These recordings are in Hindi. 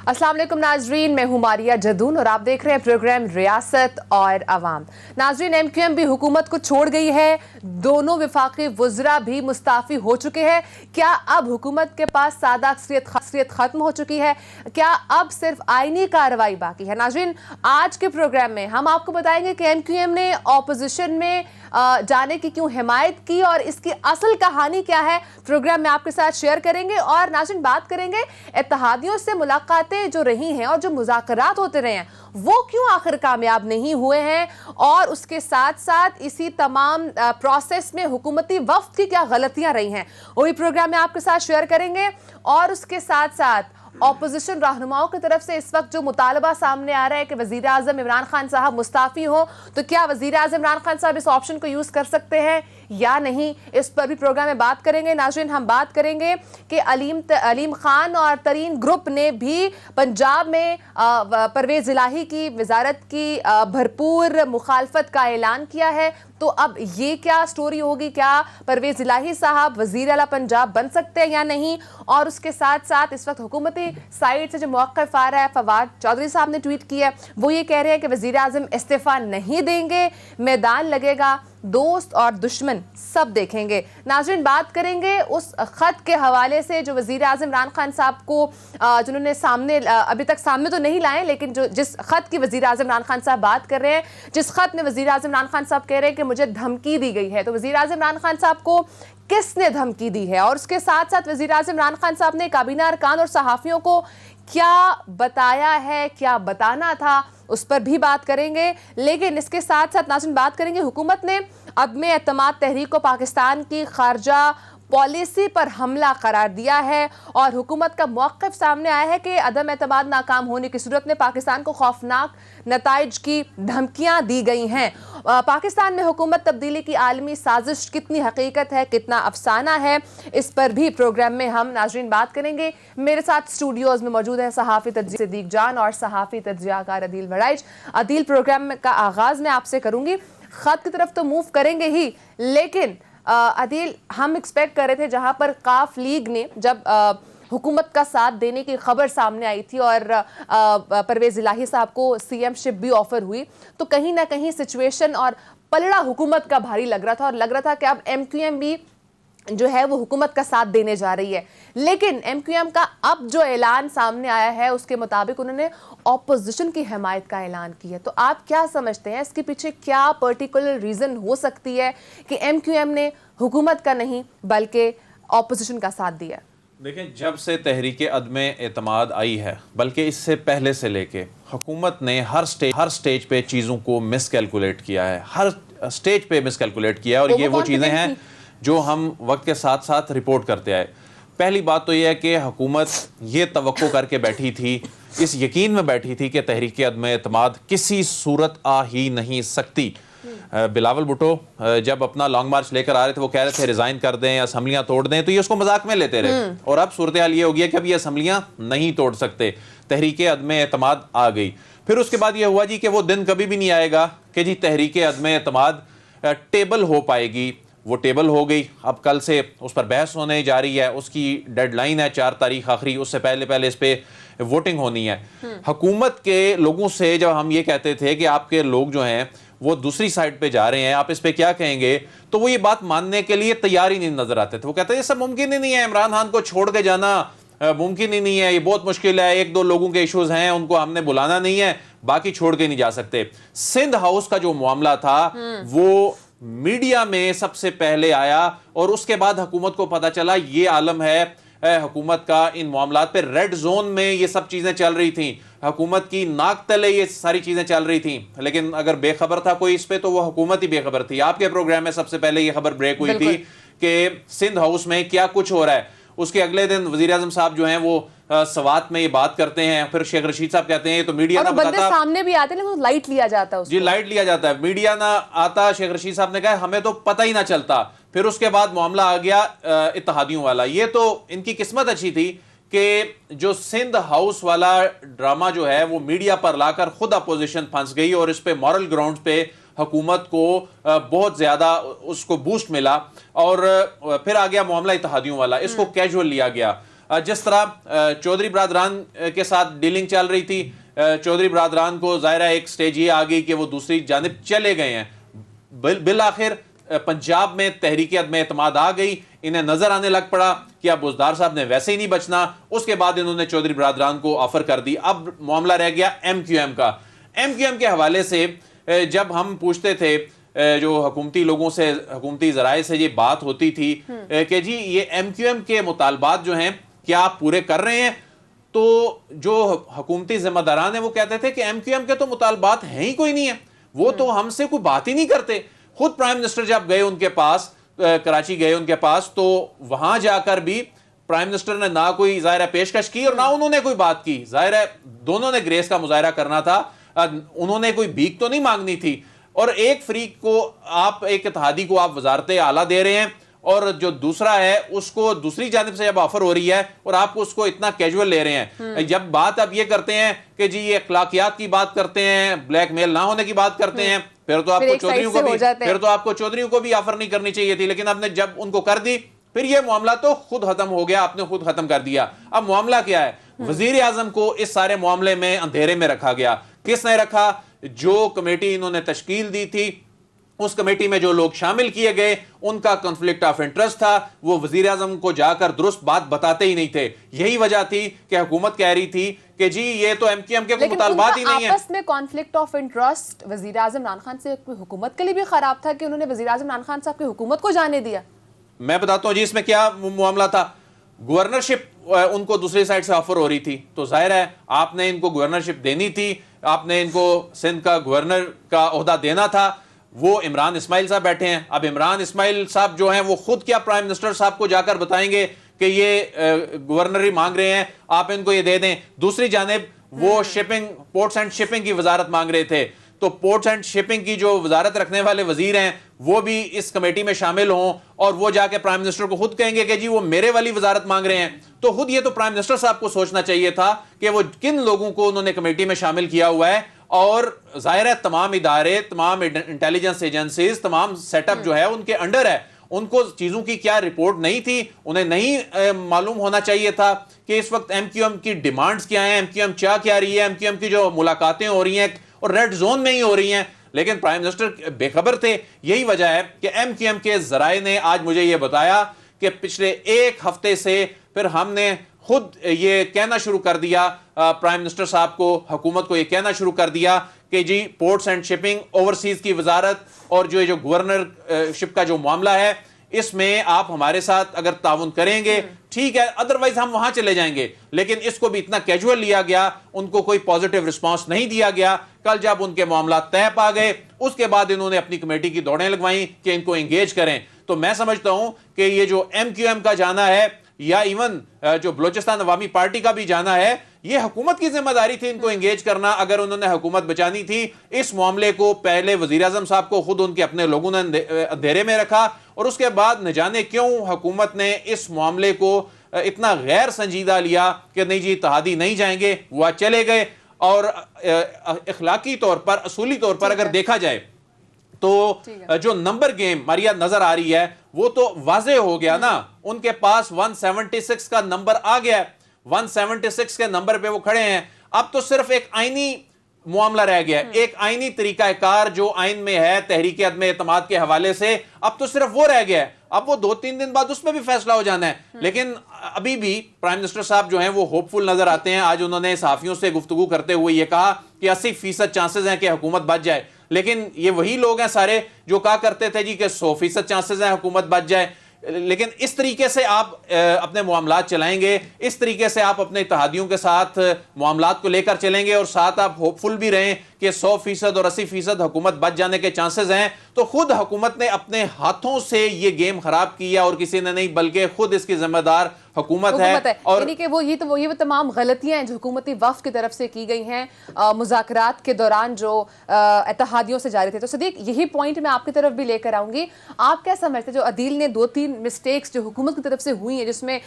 अस्सलाम वालेकुम नाजरीन, मैं हूं मारिया जदून और आप देख रहे हैं प्रोग्राम रियासत और अवाम। नाजरीन, MQM भी हुकूमत को छोड़ गई है, दोनों वफाकी वज़रा भी मुस्ताफ़ी हो चुके हैं। क्या अब हुकूमत के पास सादा अक्सरियत खत्म हो चुकी है? क्या अब सिर्फ आईनी कार्रवाई बाकी है? नाजरीन, आज के प्रोग्राम में हम आपको बताएंगे कि MQM ने ऑपोजिशन में जाने की क्यों हिमायत की और इसकी असल कहानी क्या है, प्रोग्राम में आपके साथ शेयर करेंगे। और नाज़रीन, बात करेंगे इत्तेहादियों से मुलाकातें जो रही हैं और जो मुज़ाकरात होते रहे हैं वो क्यों आखिर कामयाब नहीं हुए हैं, और उसके साथ साथ इसी तमाम प्रोसेस में हुकूमती वफ्द की क्या गलतियां रही हैं, वही प्रोग्राम में आपके साथ शेयर करेंगे। और उसके साथ साथ ऑपोजिशन रहनुमाओं की तरफ से इस वक्त जो मुतालबा सामने आ रहा है कि वजीर आजम इमरान खान साहब मुस्ताफ़ी हो, तो क्या वजीर आजम इमरान खान साहब इस ऑप्शन को यूज़ कर सकते हैं या नहीं, इस पर भी प्रोग्राम में बात करेंगे। नाज़रीन, हम बात करेंगे कि अलीम खान और तरीन ग्रुप ने भी पंजाब में परवेज़ इलाही की वजारत की भरपूर मुखालफत का ऐलान किया है। तो अब ये क्या स्टोरी होगी, क्या परवेज़ इलाही साहब वज़ीर आला पंजाब बन सकते हैं या नहीं? और उसके साथ साथ इस वक्त हुकूमती साइड से जो मौक़िफ़ आ रहा है, फवाद चौधरी साहब ने ट्वीट किया, वो ये कह रहे हैं कि वज़ीर आज़म इस्तीफ़ा नहीं देंगे, मैदान लगेगा, दोस्त और दुश्मन सब देखेंगे। नाज़रीन, बात करेंगे उस ख़त के हवाले से जो वज़ीर आज़म इमरान खान साहब को जिन्होंने सामने अभी तक सामने तो नहीं लाए, लेकिन जो जिस ख़त की वज़ीर आज़म इमरान खान साहब बात कर रहे हैं, जिस ख़त में वज़ीर आज़म इमरान खान साहब कह रहे हैं कि मुझे धमकी दी गई है, तो वज़ीर आज़म इमरान खान साहब को किसने धमकी दी है? और उसके साथ साथ वज़ीर आज़म इमरान खान साहब ने काबीना अरकान और सहाफ़ियों को क्या बताया है, क्या बताना था, उस पर भी बात करेंगे। लेकिन इसके साथ साथ नाज़रीन, बात करेंगे हुकूमत ने अदम एतमाद तहरीक को पाकिस्तान की खारजा पॉलिसी पर हमला करार दिया है और हुकूमत का मौक़िफ़ सामने आया है कि अदम एतमाद नाकाम होने की सूरत में पाकिस्तान को खौफनाक नताइज की धमकियां दी गई हैं। पाकिस्तान में हुकूमत तब्दीली की आलमी साजिश कितनी हकीकत है, कितना अफसाना है, इस पर भी प्रोग्राम में हम नाज़रीन बात करेंगे। मेरे साथ स्टूडियोज़ में मौजूद है सहाफ़ी तज्ज़िया सिद्दीक जान और सहाफ़ी तज्ज़ियाकार अदील भड़ाइच। अदील, प्रोग्राम का आगाज़ मैं आपसे करूँगी, ख़त की तरफ तो मूव करेंगे ही, लेकिन अदील, हम एक्सपेक्ट कर रहे थे जहां पर काफ लीग ने जब हुकूमत का साथ देने की खबर सामने आई थी और परवेज़ इलाही साहब को CM शिप भी ऑफर हुई, तो कहीं ना कहीं सिचुएशन और पलड़ा हुकूमत का भारी लग रहा था और लग रहा था कि अब MQM भी जो है वो हुकूमत का साथ देने जा रही है। लेकिन MQM का अब जो ऐलान सामने आया है उसके मुताबिक उन्होंने ऑपोजिशन की हिमायत का ऐलान किया। तो आप क्या समझते हैं, इसके पीछे क्या पर्टिकुलर रीज़न हो सकती है कि MQM ने हुकूमत का नहीं बल्कि ऑपोजिशन का साथ दिया? देखिए, जब से तहरीक अदम एतमाद आई है, बल्कि इससे पहले से लेके हुकूमत ने हर स्टेज पे चीज़ों को मिसकैलकुलेट किया है, हर स्टेज पे मिसकैलकुलेट किया है। और ये वो चीज़ें हैं जो हम वक्त के साथ साथ रिपोर्ट करते आए। पहली बात तो यह है कि हुकूमत ये तवक्को करके बैठी थी, इस यकीन में बैठी थी कि तहरीक अदम एतमाद किसी सूरत आ ही नहीं सकती। बिलावल भुट्टो जब अपना लॉन्ग मार्च लेकर आ रहे थे, वो कह रहे थे रिजाइन कर दें, असम्बलियां तोड़ दें, तो ये उसको मजाक में लेते रहे। और अब सूरत हाल ये हो गया कि अब ये असम्बलियां नहीं तोड़ सकते, तहरीक अदम एतमाद आ गई। फिर उसके बाद ये हुआ जी कि वो दिन कभी भी नहीं आएगा कि जी तहरीक अदम एतमाद टेबल हो पाएगी। वो टेबल हो गई, अब कल से उस पर बहस होने जा रही है, उसकी डेडलाइन है 4 तारीख आखिरी, उससे पहले इस पे वोटिंग होनी है। हुकूमत के लोगों से जब हम ये कहते थे कि आपके लोग जो हैं वो दूसरी साइड पे जा रहे हैं, आप इस पे क्या कहेंगे, तो वो ये बात मानने के लिए तैयार ही नहीं नजर आते थे। वो कहते हैं ये सब मुमकिन ही नहीं है, इमरान खान को छोड़ के जाना मुमकिन ही नहीं है, ये बहुत मुश्किल है, 1-2 लोगों के इश्यूज हैं, उनको हमने बुलाना नहीं है, बाकी छोड़ के नहीं जा सकते। सिंध हाउस का जो मामला था वो मीडिया में सबसे पहले आया और उसके बाद हुकूमत को पता चला ये आलम है हुकूमत का। इन मामलात पे रेड जोन में ये सब चीजें चल रही थी, हुकूमत की नाक तले ये सारी चीजें चल रही थी। लेकिन अगर बेखबर था कोई इस पे, तो वो हुकूमत ही बेखबर थी। आपके प्रोग्राम में सबसे पहले ये खबर ब्रेक हुई थी कि सिंध हाउस में क्या कुछ हो रहा है। उसके अगले दिन वजीर आजम साहब जो हैं वो सवात में ये बात करते हैं, फिर शेख रशीद साहब कहते हैं तो मीडिया ना बताता, सामने भी आते हैं लेकिन लाइट लिया जाता है, जी लाइट लिया जाता है, मीडिया ना आता। शेख रशीद साहब ने कहा हमें तो पता ही ना चलता। फिर उसके बाद मामला आ गया इत्तेहादियों वाला। ये तो इनकी किस्मत अच्छी थी कि जो सिंध हाउस वाला ड्रामा जो है वो मीडिया पर लाकर खुद अपोजिशन फंस गई और इस पे मॉरल ग्राउंड पे हुकूमत को बहुत ज्यादा उसको बूस्ट मिला। और फिर आ गया मामला इत्तेहादियों वाला, इसको कैजुअल लिया गया। जिस तरह चौधरी बरादरान के साथ डीलिंग चल रही थी, चौधरी बरादरान को ज़ाहिर है एक स्टेज ये आ गई कि वो दूसरी जानिब चले गए हैं। बिल आखिर पंजाब में तहरीक अदम एतमाद आ गई, इन्हें नजर आने लग पड़ा कि अब बुज़दार साहब ने वैसे ही नहीं बचना। उसके बाद इन्होंने चौधरी बरादरान को ऑफर कर दी। अब मामला रह गया MQM का। MQM के हवाले से जब हम पूछते थे, जो हुकूमती लोगों से, हुकूमती ज़राए से ये बात होती थी कि जी ये MQM के मुतालबात जो हैं क्या आप पूरे कर रहे हैं, तो जो हुकूमती जिम्मेदारान है वो कहते थे कि MQM के तो मुतालबात हैं ही कोई नहीं है, वो तो हमसे कोई बात ही नहीं करते। खुद प्राइम मिनिस्टर जब गए उनके पास, कराची गए उनके पास, तो वहां जाकर भी प्राइम मिनिस्टर ने ना कोई ज़ाहिर पेशकश की और ना उन्होंने कोई बात की। ज़ाहिर है दोनों ने ग्रेस का मुजाहरा करना था, उन्होंने कोई भीख तो नहीं मांगनी थी। और एक फरीक को आप, एक इत्तेहादी को आप वजारत आला दे रहे हैं और जो दूसरा है उसको दूसरी जानिब से जब ऑफर हो रही है और आप उसको इतना कैजुअल ले रहे हैं। जब बात आप ये करते हैं कि जी ये अखलाकियात की बात करते हैं, ब्लैकमेल ना होने की बात करते हैं, फिर तो आपको चौधरीयों को भी ऑफर नहीं करनी चाहिए थी। लेकिन आपने जब उनको कर दी, फिर ये मामला तो खुद खत्म हो गया, आपने खुद खत्म कर दिया। अब मामला क्या है? वजीर आजम को इस सारे मामले में अंधेरे में रखा गया। किसने रखा? जो कमेटी इन्होंने तश्कील दी थी, उस कमेटी में जो लोग शामिल किए गए उनका कॉन्फ्लिक्ट ऑफ इंटरेस्ट था। वो वजीर आजम को जाकर दुरुस्त बात बताते ही नहीं थे। यही वजह थी कि हुकूमत कह रही थी कि जी ये तो MQM के मुतालबात ही नहीं है। आपस में कॉन्फ्लिक्ट ऑफ इंटरेस्ट वजीर आजम इमरान खान से हुकूमत के लिए भी खराब था कि उन्होंने वजीर आजम इमरान खान साहब की हुकूमत को जाने दिया। मैं बताता हूं जी इसमें क्या मामला था। गवर्नरशिप उनको दूसरी साइड से ऑफर हो रही थी, तो जाहिर है आपने इनको गवर्नरशिप देनी थी, आपने इनको सिंध का गवर्नर का ओहदा देना था। वो इमरान इस्माइल साहब बैठे हैं। अब इमरान इस्माइल साहब जो हैं वो खुद क्या प्राइम मिनिस्टर साहब को जाकर बताएंगे कि ये गवर्नरी मांग रहे हैं, आप इनको ये दे दें। दूसरी जानिब वो शिपिंग, पोर्ट्स एंड शिपिंग की वजारत मांग रहे थे, तो पोर्ट्स एंड शिपिंग की जो वजारत रखने वाले वजीर हैं वो भी इस कमेटी में शामिल हों और वो जाके प्राइम मिनिस्टर को खुद कहेंगे कि जी वो मेरे वाली वजारत मांग रहे हैं। तो खुद ये तो प्राइम मिनिस्टर साहब को सोचना चाहिए था कि वो किन लोगों को उन्होंने कमेटी में शामिल किया हुआ है। और जाहिर है तमाम इदारे, तमाम इंटेलिजेंस एजेंसीज, तमाम सेटअप जो है उनके अंडर है। उनको चीजों की क्या रिपोर्ट नहीं थी, उन्हें नहीं मालूम होना चाहिए था कि इस वक्त MQM की डिमांड्स क्या हैं, MQM चाह क्या रही है, MQM की जो मुलाकातें हो रही हैं और रेड जोन में ही हो रही हैं। लेकिन प्राइम मिनिस्टर बेखबर थे। यही वजह है कि MQM के जराए ने आज मुझे यह बताया कि पिछले एक हफ्ते से फिर हमने खुद ये कहना शुरू कर दिया, प्राइम मिनिस्टर साहब को, हुकूमत को ये कहना शुरू कर दिया कि जी पोर्ट्स एंड शिपिंग, ओवरसीज की वजारत और जो गवर्नरशिप का जो मामला है, इसमें आप हमारे साथ अगर ताउन करेंगे ठीक है, अदरवाइज हम वहां चले जाएंगे। लेकिन इसको भी इतना कैजुअल लिया गया, उनको कोई पॉजिटिव रिस्पांस नहीं दिया गया। कल जब उनके मामला तय पा गए, उसके बाद इन्होंने अपनी कमेटी की दौड़ें लगवाई कि इनको एंगेज करें। तो मैं समझता हूं कि ये जो MQM का जाना है या इवन जो बलोचिस्तान अवामी पार्टी का भी जाना है, ये हुकूमत की जिम्मेदारी थी इनको एंगेज करना। अगर उन्होंने हुकूमत बचानी थी, इस मामले को पहले वजीर आजम साहब को खुद उनके अपने लोगों ने अंधेरे में रखा और उसके बाद न जाने क्यों हुकूमत ने इस मामले को इतना गैर संजीदा लिया कि नहीं जी इत्तेहादी नहीं जाएंगे, वह चले गए। और इखलाकी तौर पर, असूली तौर पर अगर देखा जाए तो जो नंबर गेम मारिया नजर आ रही है वो तो वाजे हो गया ना। उनके पास 176 का नंबर आ गया, 176 के नंबर पे वो खड़े हैं। अब तो सिर्फ एक आईनी मामला रह गया, एक आईनी तरीकाकार जो आइन में है तहरीक अदम एतमाद के हवाले से, अब तो सिर्फ वो रह गया है। अब वो 2-3 दिन बाद उसमें भी फैसला हो जाना है। लेकिन अभी भी प्राइम मिनिस्टर साहब जो हैं वो होपफुल नजर आते हैं। आज उन्होंने सहाफियों से गुफ्तगू करते हुए ये कहा कि 80% चांसेस हैं कि हुकूमत बच जाए। लेकिन ये वही लोग हैं सारे जो कहा करते थे जी कि 100% चांसेस हैं हुकूमत बच जाए। लेकिन इस तरीके से आप अपने मामलात चलाएंगे, इस तरीके से आप अपने इत्तेहादियों के साथ मामलात को लेकर चलेंगे और साथ आप होपफुल भी रहें कि 100% और 80% हुकूमत बच जाने के चांसेस हैं, तो खुद हुकूमत ने अपने हाथों से ये गेम खराब किया और किसी ने नहीं, बल्कि खुद इसकी जिम्मेदार हुकूमत है। और यानी कि वो तमाम गलतियां हैं जो हुकूमती वफ़ की तरफ से की गई हैं मुज़ाकरात के दौरान जो इत्तेहादियों से जारी थे। तो सदीक यही पॉइंट मैं आपकी तरफ भी लेकर आऊंगी। आप क्या समझते हैं जो अदील ने 2-3 मिस्टेक्स जो हुकूमत की तरफ से हुई हैं, जिसमें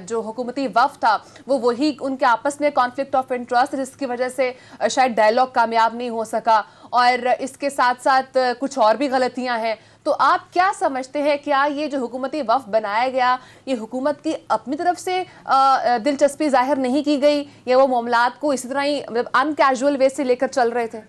जो हुकूमती वफ़ था वो वही उनके आपस में कॉन्फ्लिक्ट ऑफ इंटरेस्ट, जिसकी वजह से शायद डायलॉग कामयाब नहीं हो सका, और इसके साथ साथ कुछ और भी गलतियां हैं, तो आप क्या समझते हैं, क्या ये जो हुकूमती वफ़द बनाया गया, ये हुकूमत की अपनी तरफ से दिलचस्पी जाहिर नहीं की गई, या वो मामलात को इसी तरह ही मतलब अनकैजुअल वे से लेकर चल रहे थे?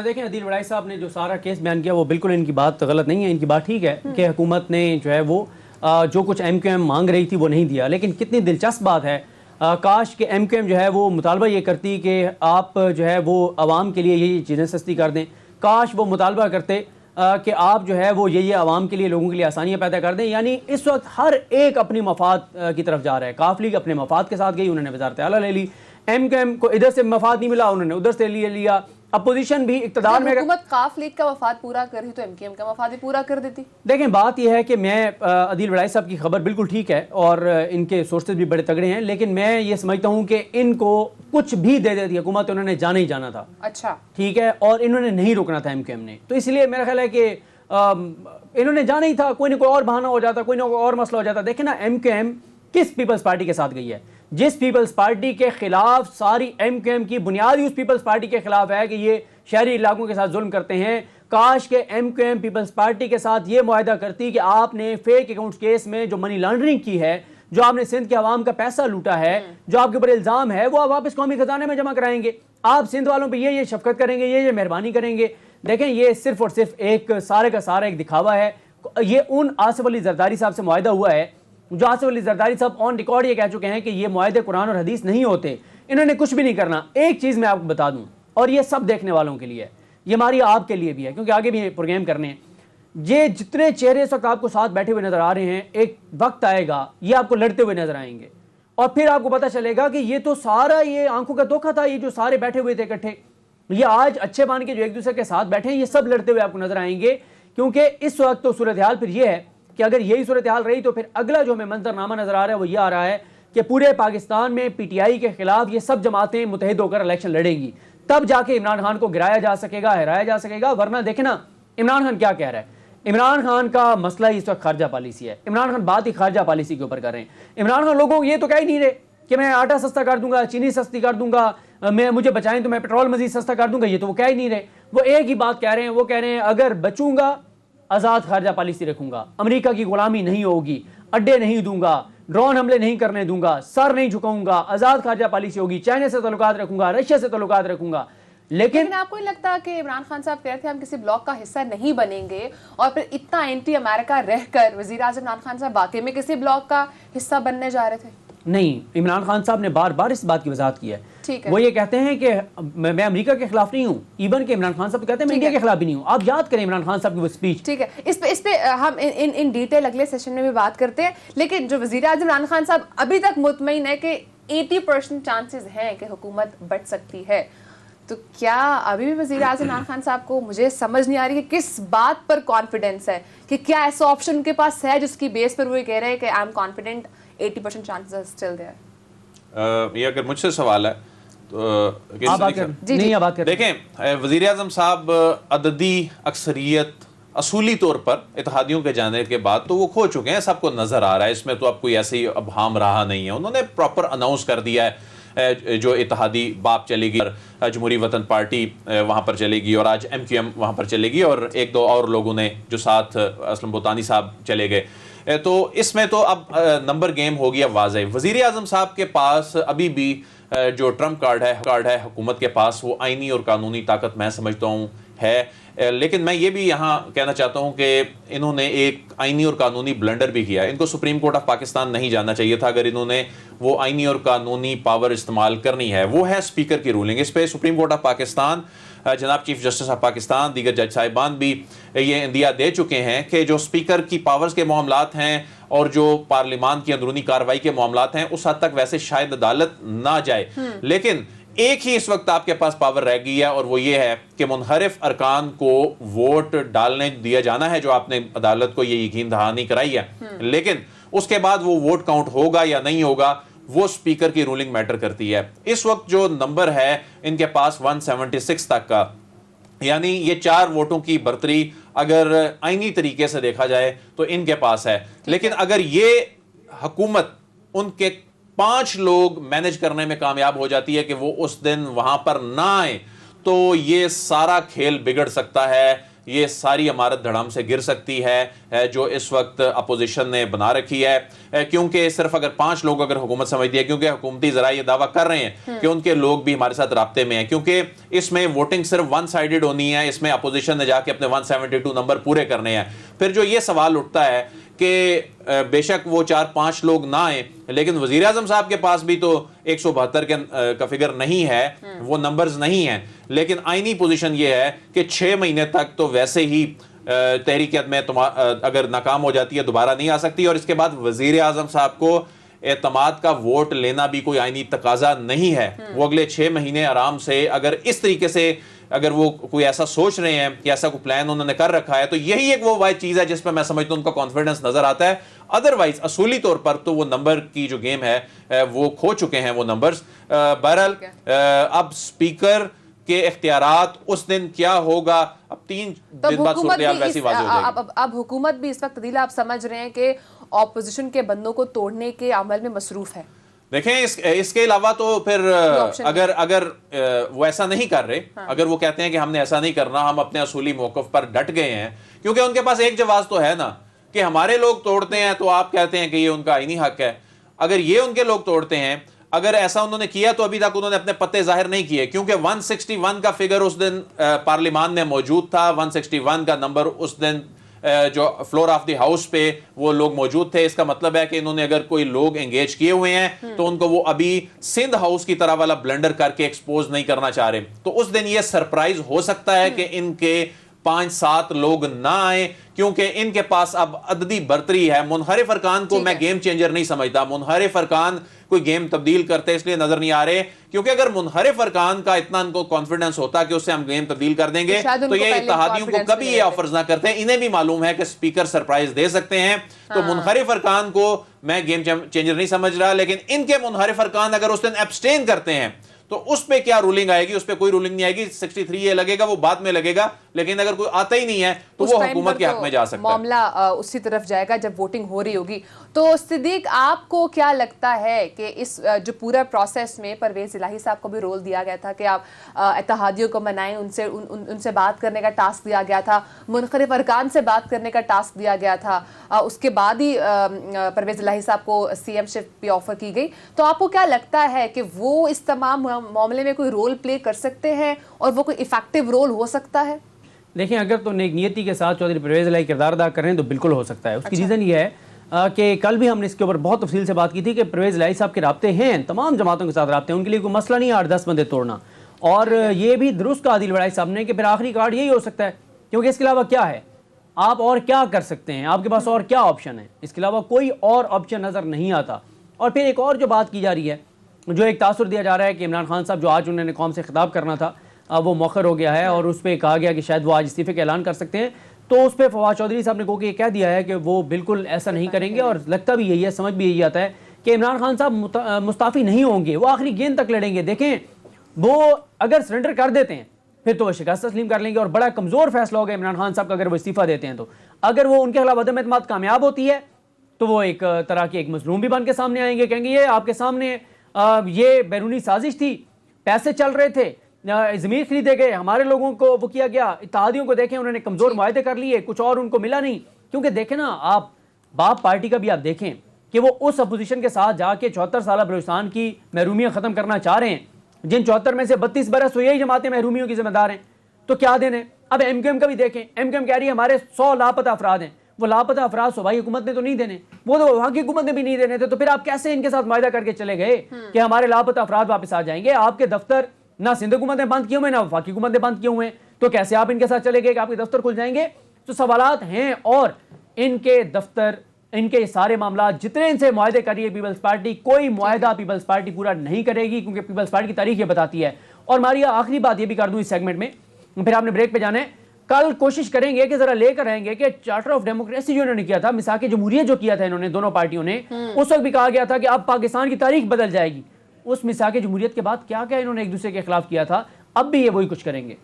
देखें, अदील वड़ाई साहब ने जो सारा केस बयान किया वो बिल्कुल इनकी बात गलत नहीं है। इनकी बात ठीक है कि हुकूमत ने जो है वो जो कुछ MQM मांग रही थी वो नहीं दिया। लेकिन कितनी दिलचस्प बात है, काश कि MQM जो है वो मुतालबा ये करती कि आप जो है वो आवाम के लिए ये चीज़ें सस्ती कर दें। काश वो मुतालबा करते कि आप जो है वो ये आवाम के लिए, लोगों के लिए आसानियाँ पैदा कर दें। यानी इस वक्त हर एक अपनी मफाद की तरफ जा रहा है। काफ लीग अपने मफाद के साथ गई, उन्होंने वज़ारत आला ले ली। MQM को इधर से मफाद नहीं मिला, उन्होंने उधर से लिया। अपोजिशन भी इक़्तिदार में, हुकूमत काफ लीग का मफाद पूरा कर रही तो MQM का मफाद भी पूरा कर देती। देखें, बात यह है कि मैं अदील वड़ाई साहब की खबर बिल्कुल ठीक है और इनके सोर्सेज भी बड़े तगड़े हैं, लेकिन मैं ये समझता हूँ कि इनको कुछ भी दे देती हुकूमत, उन्होंने जाना ही जाना था। अच्छा, ठीक है, और इन्होंने नहीं रुकना था MQM ने। तो इसलिए मेरा ख्याल है कि इन्होंने जाना ही था। कोई ना कोई और बहाना हो जाता, कोई ना कोई और मसला हो जाता। देखें ना, MQM किस पीपल्स पार्टी के साथ गई है? जिस पीपल्स पार्टी के खिलाफ सारी MQM की बुनियाद ही उस पीपल्स पार्टी के खिलाफ है कि ये शहरी इलाकों के साथ जुल्म करते हैं। काश के MQM पीपल्स पार्टी के साथ ये मुआहदा करती कि आपने फेक अकाउंट्स केस में जो मनी लॉन्ड्रिंग की है, जो आपने सिंध के अवाम का पैसा लूटा है, जो आपके ऊपर इल्जाम है, वो आप वापस कौमी खजाने में जमा कराएंगे। आप सिंध वालों पे ये शफकत करेंगे, ये मेहरबानी करेंगे। देखें, ये सिर्फ और सिर्फ एक सारे का सारा एक दिखावा है। ये उन आसिफ अली जरदारी साहब से मुआहदा हुआ है, जो आसिफ अली जरदारी साहब ऑन रिकॉर्ड ये कह चुके हैं कि ये मुआहदे कुरान और हदीस नहीं होते, इन्होंने कुछ भी नहीं करना। एक चीज़ मैं आपको बता दूं, और ये सब देखने वालों के लिए, ये हमारी आपके लिए भी है, क्योंकि आगे भी प्रोग्राम करने हैं। ये जितने चेहरे इस वक्त आपको साथ बैठे हुए नजर आ रहे हैं, एक वक्त आएगा ये आपको लड़ते हुए नजर आएंगे, और फिर आपको पता चलेगा कि ये तो सारा ये आंखों का धोखा था। ये जो सारे बैठे हुए थे इकट्ठे, ये आज अच्छे मान के जो एक दूसरे के साथ बैठे हैं, ये सब लड़ते हुए आपको नजर आएंगे। क्योंकि इस वक्त तो सूरत हाल फिर ये है कि अगर यही सूरत हाल रही तो फिर अगला जो हमें मंजरनामा नजर आ रहा है वो ये आ रहा है कि पूरे पाकिस्तान में PTI के खिलाफ ये सब जमातें मुतहद होकर इलेक्शन लड़ेंगी, तब जाके इमरान खान को गिराया जा सकेगा, हराया जा सकेगा। वरना देखे ना, इमरान खान क्या कह रहा है। इमरान खान का मसला इस वक्त खारजा पॉलिसी है। इमरान खान बात ही खारजा पॉलिसी के ऊपर कर रहे हैं। इमरान खान लोगों को ये तो कह ही नहीं रहे कि मैं आटा सस्ता कर दूंगा, चीनी सस्ती कर दूंगा, मैं मुझे बचाएं तो मैं पेट्रोल मजीद सस्ता कर दूंगा, ये तो वो कह ही नहीं रहे। वो एक ही बात कह रहे हैं, वो कह रहे हैं अगर बचूंगा आज़ाद खारजा पॉलिसी रखूंगा, अमेरिका की गुलामी नहीं होगी, अड्डे नहीं दूंगा, ड्रोन हमले नहीं करने दूंगा, सर नहीं झुकाऊंगा, आज़ाद खारजा पॉलिसी होगी, चाइना से तल्लुकात रखूंगा, रशिया से तल्लुकात रखूंगा। लेकिन आपको नहीं लगता कि इमरान खान साहब कह रहे थे हम किसी ब्लॉक का हिस्सा नहीं बनेंगे, और फिर इतना एंटी अमेरिका रहकर वजीर आज़म इमरान खान साहब वाकई में किसी ब्लॉक का हिस्सा बनने जा रहे थे? नहीं, इमरान खान साहब ने बार बार इस बात की वजाहत की है। वो ये कहते हैं कि मैं अमेरिका के खिलाफ नहीं हूँ, इवन के इमरान खान साहब कहते हैं मैं इंडिया के खिलाफ भी नहीं हूँ। आप याद करें इमरान खान साहब की वो स्पीच। ठीक है, इस पे हम इन डिटेल अगले सेशन में भी बात करते हैं। लेकिन जो वजीर आज़म इमरान खान साहब अभी तक मुतमईन है कि 80% चांसेस हैं कि हुकूमत बच सकती है, तो क्या अभी भी वज़ीर आज़म इमरान खान साहब को, मुझे समझ नहीं आ रही कि किस बात पर कॉन्फिडेंस है, कि क्या ऐसा ऑप्शन उनके पास है जिसकी बेस पर वो ये कह रहे हैं कि I am confident 80% chances are still there? ये अगर मुझसे सवाल है तो बात कर देखें, वज़ीर आज़म साहब अददी अक्सरियत असूली तौर पर इत्तेहादियों के जाने के बाद तो वो खो चुके हैं, सबको नजर आ रहा है। इसमें तो अब कोई ऐसे ही अबहाम रहा नहीं है। उन्होंने प्रॉपर अनाउंस कर दिया है जो इत्तेहादी बाप चलेगी, जमहूरी वतन पार्टी वहाँ पर चलेगी, और आज MQM वहाँ पर चलेगी, और एक दो और लोगों ने जो साथ असलम बोतानी साहब चले गए। तो इसमें तो अब नंबर गेम हो गया वाज़ेह। वज़ीर आज़म साहब के पास अभी भी जो ट्रम्प कार्ड है हुकूमत के पास, वो आईनी और कानूनी ताकत मैं समझता हूँ है। लेकिन मैं ये भी यहाँ कहना चाहता हूँ कि इन्होंने एक आईनी और कानूनी ब्लंडर भी किया। इनको सुप्रीम कोर्ट ऑफ पाकिस्तान नहीं जाना चाहिए था अगर इन्होंने वो आईनी और कानूनी पावर इस्तेमाल करनी है। वो है स्पीकर की रूलिंग। इस पर सुप्रीम कोर्ट ऑफ पाकिस्तान, जनाब चीफ जस्टिस ऑफ पाकिस्तान, दीगर जज साहिबान भी ये इंदिया दे चुके हैं कि जो स्पीकर की पावर्स के मामलात हैं और जो पार्लियामान की अंदरूनी कार्रवाई के मामलात हैं, उस हद तक वैसे शायद अदालत ना जाए। लेकिन एक ही इस वक्त आपके पास पावर रह गई है, और वो ये है कि मुनहरिफ अरकान को वोट डालने दिया जाना है, जो आपने अदालत को ये यकीन दहानी कराई है। लेकिन उसके बाद वो वोट काउंट होगा या नहीं होगा, वो स्पीकर की रूलिंग मैटर करती है। इस वक्त जो नंबर है इनके पास 176 तक का, यानी ये 4 वोटों की बढ़तरी अगर आईनी तरीके से देखा जाए तो इनके पास है। लेकिन अगर ये हुकूमत उनके 5 लोग मैनेज करने में कामयाब हो जाती है कि वो उस दिन वहां पर ना आए, तो ये सारा खेल बिगड़ सकता है। ये सारी इमारत धड़ाम से गिर सकती है जो इस वक्त अपोजिशन ने बना रखी है, क्योंकि सिर्फ अगर 5 लोग अगर हुकूमत समझती है, क्योंकि हुकूमती जरा ये दावा कर रहे हैं कि उनके लोग भी हमारे साथ राब्ते में हैं, क्योंकि इसमें वोटिंग सिर्फ वन साइडेड होनी है, इसमें अपोजिशन ने जाके अपने 172 नंबर पूरे करने हैं। फिर जो ये सवाल उठता है कि बेशक वो 4-5 लोग ना आए, लेकिन वजीर आजम साहब के पास भी तो 172 का फिगर नहीं है, वो नंबर्स नहीं है, लेकिन आईनी पोजीशन ये है कि 6 महीने तक तो वैसे ही तहरीक अदम अगर नाकाम हो जाती है दोबारा नहीं आ सकती, और इसके बाद वजीर आजम साहब को एतमाद का वोट लेना भी कोई आईनी तकाजा नहीं है। वो अगले 6 महीने आराम से अगर इस तरीके से अगर वो कोई ऐसा सोच रहे हैं कि ऐसा कोई प्लान उन्होंने कर रखा है, तो यही एक वो वाइज चीज है जिस पर मैं समझता हूं उनका कॉन्फिडेंस नजर आता है। अदरवाइज असूली तौर पर तो वो नंबर की जो गेम है वो खो चुके हैं वो नंबर्स। बहरहाल अब स्पीकर के इख्तियारात उस दिन क्या होगा, अब 3 दिन बाद सूरत हाल वैसी वाज़ेह हो जाएगी। अब हुकूमत भी इस वक्त दिल आप समझ रहे हैं कि ऑपोजिशन के बंदों को तोड़ने के अमल में मसरूफ है। देखें इसके अलावा तो फिर अगर वो ऐसा नहीं कर रहे, अगर वो कहते हैं कि हमने ऐसा नहीं करना, हम अपने असूली मौक़िफ़ पर डट गए हैं, क्योंकि उनके पास एक जवाब तो है ना कि हमारे लोग तोड़ते हैं तो आप कहते हैं कि ये उनका आईनी हक है। अगर ये उनके लोग तोड़ते हैं, अगर ऐसा उन्होंने किया तो अभी तक उन्होंने अपने पत्ते जाहिर नहीं किए, क्योंकि 161 का फिगर उस दिन पार्लियामान में मौजूद था। 161 का नंबर उस दिन जो फ्लोर ऑफ द हाउस पे वो लोग मौजूद थे। इसका मतलब है कि इन्होंने अगर कोई लोग एंगेज किए हुए हैं तो उनको वो अभी सिंध हाउस की तरह वाला ब्लेंडर करके एक्सपोज नहीं करना चाह रहे। तो उस दिन ये सरप्राइज हो सकता है कि इनके 5-7 लोग ना आए, क्योंकि इनके पास अब अददी बर्तरी है। मुनहरिफ अरकान को मैं गेम चेंजर नहीं समझता। मुनहरिफ अरकान कोई गेम तब्दील करते इसलिए नजर नहीं आ रहे, क्योंकि अगर मुनहरिफ अरकान का इतना इनको कॉन्फिडेंस होता कि उससे हम गेम तब्दील कर देंगे तो ये इत्तेहादियों को कभी ये ऑफर्स ना करते। इन्हें भी मालूम है कि स्पीकर सरप्राइज दे सकते हैं। तो मुनहरिफ अरकान को मैं गेम चेंजर नहीं समझ रहा, लेकिन इनके मुनहरिफ अरकान अगर उस दिन एब्सटेन करते हैं तो उस पे क्या रूलिंग आएगी? उस पे कोई रूलिंग नहीं आएगी। 63 ये लगेगा, वो बाद में लगेगा, लेकिन अगर कोई आता ही नहीं है तो वो हुकूमत के हक में जा सकता है। मामला उसी तरफ जाएगा जब वोटिंग हो रही होगी। तो सिद्दीक, आपको क्या लगता है कि इस जो पूरा प्रोसेस में परवेज इलाही साहब को भी रोल दिया गया था कि आप इत्तेहादियों को मनाएं, उनसे बात करने का टास्क दिया गया था, मुनखरिफ अरकान से बात करने का टास्क दिया गया था, उसके बाद ही परवेज इलाही साहब को CM-शिप भी ऑफर की गई, तो आपको क्या लगता है कि वो इस तमाम मामले में कोई रोल प्ले कर सकते हैं और वो कोई इफेक्टिव रोल हो सकता है? देखिए, अगर तो नेक नियति के साथ चौधरी परवेज इलाही किरदार अदा कर रहे हैं तो बिल्कुल हो सकता है। उसकी रीज़न ये है कि कल भी हमने इसके ऊपर बहुत तफसील से बात की थी कि परवेज इलाही साहब के राब्ते हैं, तमाम जमातों के साथ राब्ते हैं, उनके लिए कोई मसला नहीं है 8-10 बंदे तोड़ना। और ये भी दुरुस्त कहा आदिल वड़ाई साहब ने कि फिर आखिरी कार्ड यही हो सकता है, क्योंकि इसके अलावा क्या है, आप और क्या कर सकते हैं, आपके पास और क्या ऑप्शन है? इसके अलावा कोई और ऑप्शन नज़र नहीं आता। और फिर एक और जो बात की जा रही है, जो एक तासुर दिया जा रहा है कि इमरान खान साहब जो आज उन्होंने कौम से खिताब करना था वो मौखर हो गया है और उस पर कहा गया कि शायद वो आज इस्तीफे का ऐलान कर सकते हैं। तो उस पर फवाद चौधरी साहब ने को ये कह दिया है कि वो बिल्कुल ऐसा नहीं करेंगे, और लगता भी यही है, समझ भी यही आता है कि इमरान खान साहब मुस्ताफ़ी नहीं होंगे, वो आखिरी गेंद तक लड़ेंगे। देखें, वो अगर सरेंडर कर देते हैं फिर तो वो शिकस्त तस्लीम कर लेंगे और बड़ा कमज़ोर फैसला होगा इमरान खान साहब का अगर वो इस्तीफ़ा देते हैं। तो अगर वो उनके खिलाफ अदम एतमाद कामयाब होती है तो वो एक तरह के एक मजलूम भी बन के सामने आएंगे, कहेंगे ये आपके सामने ये बैरूनी साजिश थी, पैसे चल रहे थे, ज़मीन खरीदे गए, हमारे लोगों को वो किया गया, इत्तेहादियों को देखें उन्होंने कमज़ोर मुआहदे कर लिए, कुछ और उनको मिला नहीं। क्योंकि देखें ना, आप बाप पार्टी का भी आप देखें कि वो उस अपोजिशन के साथ जाके 74 साल बलूचिस्तान की महरूमियाँ ख़त्म करना चाह रहे हैं, जिन 74 में से 32 बरस तो यही जमातें महरूमियों की जिम्मेदार हैं। तो क्या देने? अब MQM का भी देखें, MQM कह रही है हमारे 100 लापता अफराद हैं। वो लापता अफराद सूबाई हुकूमत ने तो नहीं देने, वो तो वहाँ की हुकूमत ने भी नहीं देने थे। तो फिर आप कैसे इनके साथ मुआहदा करके चले गए कि हमारे लापता अफराद वापस आ जाएंगे? आपके दफ्तर ना सिंध हुकूमत ने बंद किए हुए, ना वफाकी हुकूमत ने बंद किए हुए हैं, तो कैसे आप इनके साथ चले गए कि आपके दफ्तर खुल जाएंगे? तो सवालात हैं। और इनके दफ्तर, इनके सारे मामला जितने इनसे मुआहदे करिए पीपल्स पार्टी, कोई मुआहदा पीपल्स पार्टी पूरा नहीं करेगी, क्योंकि पीपल्स पार्टी की तारीख ये बताती है। और हमारी आखिरी बात ये भी कर दूं इस सेगमेंट में, फिर आपने ब्रेक पे जाना है। कल कोशिश करेंगे कि जरा लेकर आएंगे कि चार्टर ऑफ डेमोक्रेसी जो इन्होंने किया था, मिसाक जमहूरियत जो किया था इन्होंने दोनों पार्टियों ने, उस वक्त भी कहा गया था कि अब पाकिस्तान की तारीख बदल जाएगी। उस मिसाक जमहूरियत के बाद क्या क्या इन्होंने एक दूसरे के खिलाफ किया था, अब भी ये वही कुछ करेंगे।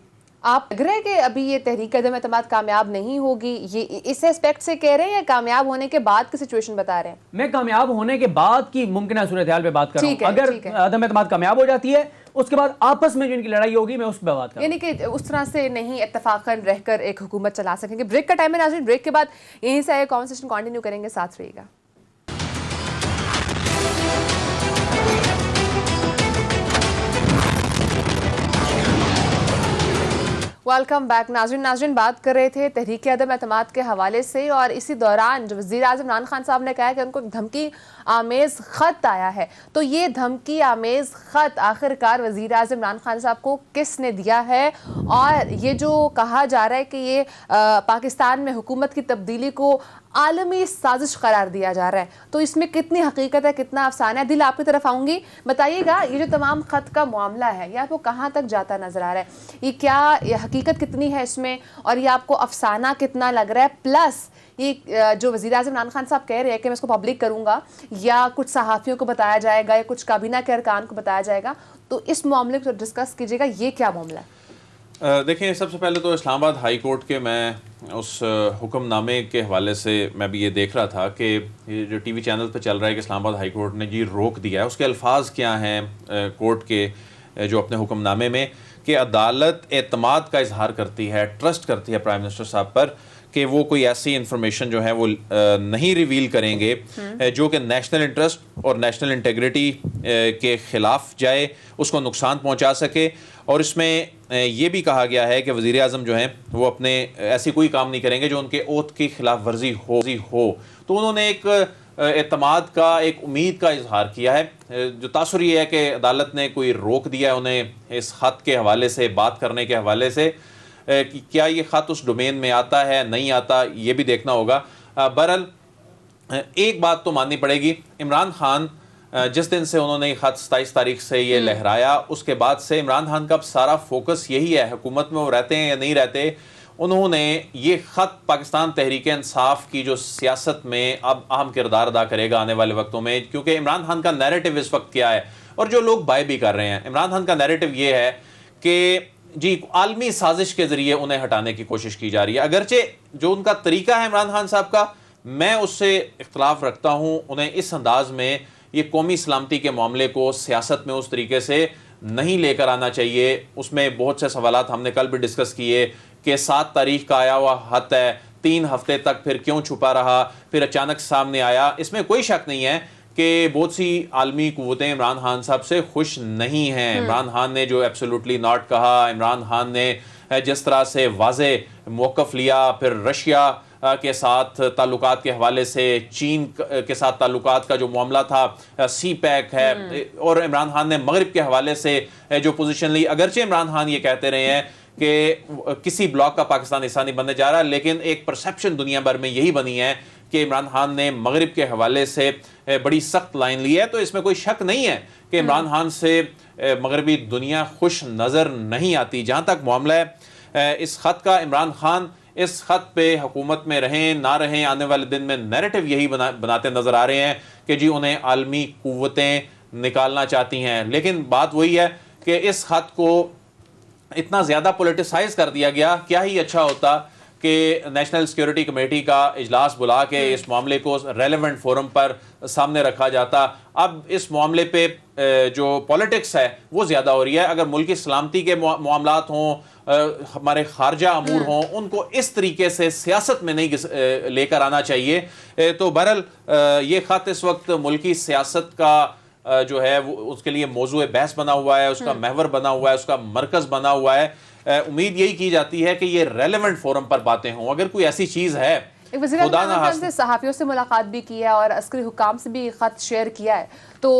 आप लग रहा है कि अभी ये तहरीक अदम एतमाद कामयाब नहीं होगी, ये इस एस्पेक्ट से कह रहे हैं या कामयाब होने के बाद की सिचुएशन बता रहे हैं? मैं कामयाब होने के बाद की मुमकिन सूरत हाल पे बात कर रहा हूं। अगर अदम एतमाद कामयाब हो जाती है उसके बाद आपस में जो इनकी लड़ाई होगी मैं उस पर बात करूँ। यानी कि उस तरह से नहीं इत्तेफाकन रहकर एक हुकूमत चला सकेंगे। ब्रेक का टाइम है नाज़रीन, ब्रेक के बाद यहीं से कॉन्वर्सेशन कंटिन्यू करेंगे, साथ रहिएगा। वेलकम बैक नाज़रीन बात कर रहे थे तहरीक अदम एतमाद के हवाले से, और इसी दौरान जो वज़ीर आज़म इमरान खान साहब ने कहा कि उनको एक धमकी आमेज़ ख़त आया है। तो ये धमकी आमेज़ ख़त आखिरकार वज़ीर आज़म इमरान खान साहब को किसने दिया है, और ये जो कहा जा रहा है कि ये पाकिस्तान में हुकूमत की तब्दीली को आलमी साजिश करार दिया जा रहा है, तो इसमें कितनी हकीकत है, कितना अफसाना है? दिल आपकी तरफ आऊँगी, बताइएगा ये जो तमाम ख़त का मामला है ये आपको कहाँ तक जाता नज़र आ रहा है? ये क्या ये हकीकत कितनी है इसमें, और ये आपको अफसाना कितना लग रहा है? प्लस ये जो वज़ीर आज़म इमरान खान साहब कह रहे हैं कि मैं इसको पब्लिक करूँगा, या कुछ सहाफ़ियों को बताया जाएगा, या कुछ काबीना के अरकान को बताया जाएगा, तो इस मामले को डिस्कस कीजिएगा, ये क्या मामला है? देखिए, सबसे पहले तो इस्लामाबाद हाई कोर्ट के मैं उस हुक्मनामे के हवाले से मैं भी ये देख रहा था कि ये जो टीवी चैनल पे चल रहा है कि इस्लामाबाद हाई कोर्ट ने जी रोक दिया है, उसके अल्फाज क्या हैं कोर्ट के जो अपने हुक्मनामे में, कि अदालत एतमाद का इजहार करती है, ट्रस्ट करती है प्राइम मिनिस्टर साहब पर कि वो कोई ऐसी इंफॉर्मेशन जो है वो नहीं रिवील करेंगे जो कि नेशनल इंटरेस्ट और नेशनल इंटेग्रिटी के ख़िलाफ़ जाए, उसको नुकसान पहुंचा सके। और इसमें ये भी कहा गया है कि वज़ीर आज़म जो हैं वो अपने ऐसी कोई काम नहीं करेंगे जो उनके ओथ की खिलाफ वर्जी हो। तो उन्होंने एक एतमाद का, एक उम्मीद का इजहार किया है। जो तासुर ये है कि अदालत ने कोई रोक दिया उन्हें इस ख़त के हवाले से, बात करने के हवाले से, कि क्या ये ख़त उस डोमेन में आता है नहीं आता, ये भी देखना होगा। बहरहाल एक बात तो माननी पड़ेगी, इमरान खान जिस दिन से उन्होंने ख़त 27 तारीख से ये लहराया, उसके बाद से इमरान खान का अब सारा फोकस यही है, हुकूमत में वो रहते हैं या नहीं रहते, उन्होंने ये ख़त पाकिस्तान तहरीक इंसाफ की जो सियासत में अब अहम किरदार अदा करेगा आने वाले वक्तों में। क्योंकि इमरान खान का नैरेटिव इस वक्त क्या है, और जो लोग बाय भी कर रहे हैं, इमरान खान का नैरेटिव ये है कि जी आलमी साजिश के ज़रिए उन्हें हटाने की कोशिश की जा रही है। अगरचे जो उनका तरीका है इमरान खान साहब का, मैं उससे इख्तलाफ रखता हूँ। उन्हें इस अंदाज में ये कौमी सलामती के मामले को सियासत में उस तरीके से नहीं लेकर आना चाहिए। उसमें बहुत से सवालात हमने कल भी डिस्कस किए कि 7 तारीख का आया हुआ खत है, 3 हफ्ते तक फिर क्यों छुपा रहा, फिर अचानक सामने आया। इसमें कोई शक नहीं है कि बहुत सी आलमी कुव्वतें इमरान खान साहब से खुश नहीं हैं। इमरान खान ने जो एब्सोल्युटली नॉट कहा, इमरान खान ने जिस तरह से वाज़े मौक़िफ़ लिया, फिर रशिया के साथ ताल्लुकात के हवाले से, चीन के साथ ताल्लुकात का जो मामला था, सी पैक है, और इमरान खान ने मगरिब के हवाले से जो पोजीशन ली। अगरचे इमरान खान ये कहते रहे हैं कि किसी ब्लॉक का पाकिस्तान हिस्सा नहीं बनने जा रहा, लेकिन एक परसेप्शन दुनिया भर में यही बनी है कि इमरान खान ने मगरिब के हवाले से बड़ी सख्त लाइन ली है। तो इसमें कोई शक नहीं है कि इमरान खान से मगरबी दुनिया खुश नज़र नहीं आती। जहाँ तक मामला है इस ख़त का, इमरान खान इस ख़त पे हुकूमत में रहें ना रहें, आने वाले दिन में नैरेटिव यही बनाते नज़र आ रहे हैं कि जी उन्हें आलमी कुव्वतें निकालना चाहती हैं। लेकिन बात वही है कि इस ख़त को इतना ज़्यादा पोलिटिसाइज कर दिया गया। क्या ही अच्छा होता कि नेशनल सिक्योरिटी कमेटी का इजलास बुला के इस मामले को रेलेवेंट फोरम पर सामने रखा जाता। अब इस मामले पे जो पॉलिटिक्स है वो ज़्यादा हो रही है। अगर मुल्क की सलामती के मामलात हों, हमारे खारजा अमूर हों, उनको इस तरीके से सियासत में नहीं लेकर आना चाहिए। तो बहरहाल ये ख़त इस वक्त मुल्की सियासत का जो है वो उसके लिए मौजूए बहस बना हुआ है, उसका महवर बना हुआ है, उसका मरकज़ बना हुआ है। उम्मीद यही की जाती है कि ये रेलेवेंट फोरम पर बातें हों। अगर कोई ऐसी चीज़ है, से सहाफ़ियों से मुलाकात भी की है और अस्करी हुकाम से भी खत शेयर किया है, तो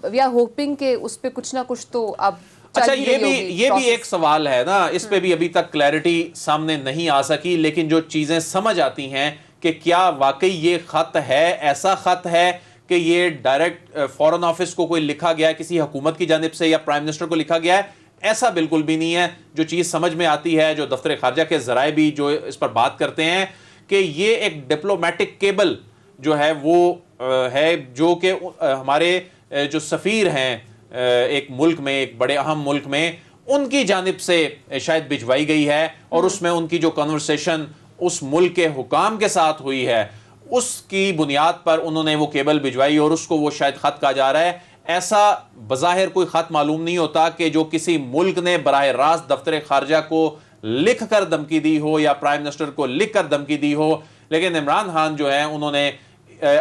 वी आर होपिंग के उस पर कुछ ना कुछ तो अब अच्छा ये भी एक सवाल है ना, इस पे भी अभी तक क्लैरिटी सामने नहीं आ सकी। लेकिन जो चीज़ें समझ आती हैं कि क्या वाकई ये ख़त है, ऐसा ख़त है कि ये डायरेक्ट फॉरेन ऑफिस को कोई लिखा गया है, किसी हुकूमत की जानिब से या प्राइम मिनिस्टर को लिखा गया है, ऐसा बिल्कुल भी नहीं है। जो चीज़ समझ में आती है, जो दफ्तर खारजा के ज़राए भी जो इस पर बात करते हैं कि ये एक डिप्लोमेटिक केबल जो है वो है, जो कि हमारे जो सफ़ीर हैं एक मुल्क में, एक बड़े अहम मुल्क में, उनकी जानिब से शायद भिजवाई गई है। और उसमें उनकी जो कन्वर्सेशन उस मुल्क के हुकाम के साथ हुई है, उसकी बुनियाद पर उन्होंने वो केबल भिजवाई और उसको वो शायद ख़त कहा जा रहा है। ऐसा बज़ाहिर कोई खत मालूम नहीं होता कि जो किसी मुल्क ने बराह रास्त दफ्तर खारजा को लिख कर धमकी दी हो या प्राइम मिनिस्टर को लिख कर धमकी दी हो। लेकिन इमरान खान जो है उन्होंने